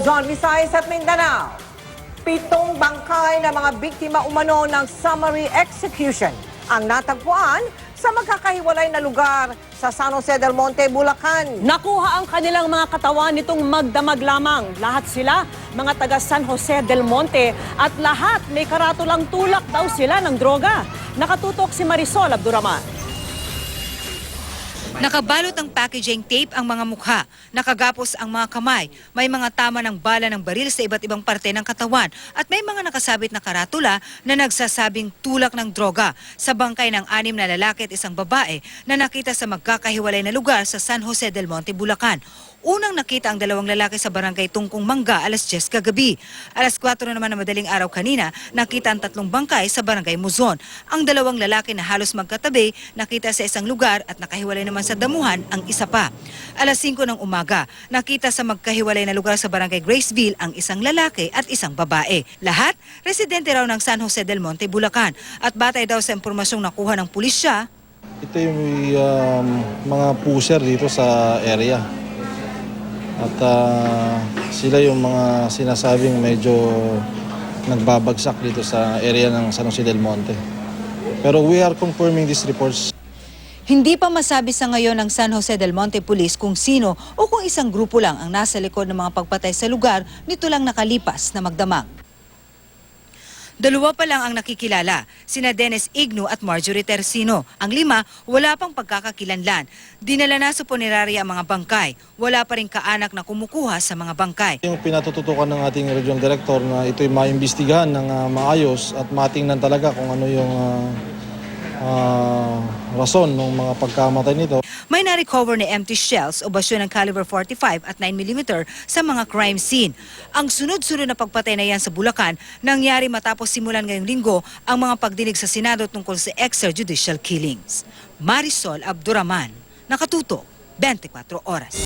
Luzon, Visayas at Mindanao. 7 bangkay na mga biktima umano ng summary execution ang natagpuan sa magkakahiwalay na lugar sa San Jose del Monte, Bulacan. Nakuha ang kanilang mga katawan nitong magdamag lamang. Lahat sila mga taga San Jose del Monte at lahat may karatulang tulak daw sila ng droga. Nakatutok si Marisol Abduraman. Nakabalot ang packaging tape ang mga mukha, nakagapos ang mga kamay, may mga tama ng bala ng baril sa iba't ibang parte ng katawan at may mga nakasabit na karatula na nagsasabing tulak ng droga sa bangkay ng 6 na lalaki at isang babae na nakita sa magkakahiwalay na lugar sa San Jose del Monte, Bulacan. Unang nakita ang 2 lalaki sa barangay Tungkong Mangga alas 10 kagabi. Alas 4 naman na madaling araw kanina, nakita ang 3 bangkay sa barangay Muzon. Ang 2 lalaki na halos magkatabi, nakita sa isang lugar at nakahiwalay naman sa damuhan ang isa pa. Alas 5 ng umaga, nakita sa magkahiwalay na lugar sa barangay Graceville ang isang lalaki at isang babae. Lahat, residente raw ng San Jose del Monte, Bulacan. At batay daw sa impormasyong nakuha ng pulisya, ito yung mga pusher dito sa area. At sila yung mga sinasabing medyo nagbabagsak dito sa area ng San Jose del Monte. Pero we are confirming these reports. hindi pa masabi sa ngayon ng San Jose del Monte Police kung sino o kung isang grupo lang ang nasa likod ng mga pagpatay sa lugar nito lang nakalipas na magdamag. 2 pa lang ang nakikilala, sina Dennis Igno at Marjorie Tercino. Ang 5, wala pang pagkakakilanlan. Dinala na sa punerarya ang mga bangkay. Wala pa rin kaanak na kumukuha sa mga bangkay. Yung pinatututukan ng ating regional director na ito'y maimbestigahan ng maayos at matingnan talaga kung ano yung rason ng mga pagkamatay nito. May na-recover na empty shells o basyo ng caliber 45 at 9mm sa mga crime scene. Ang sunod-sunod na pagpatay na yan sa Bulacan nangyari matapos simulan ngayong linggo ang mga pagdinig sa Senado tungkol sa extrajudicial killings. Marisol Abduraman, nakatutok, 24 oras.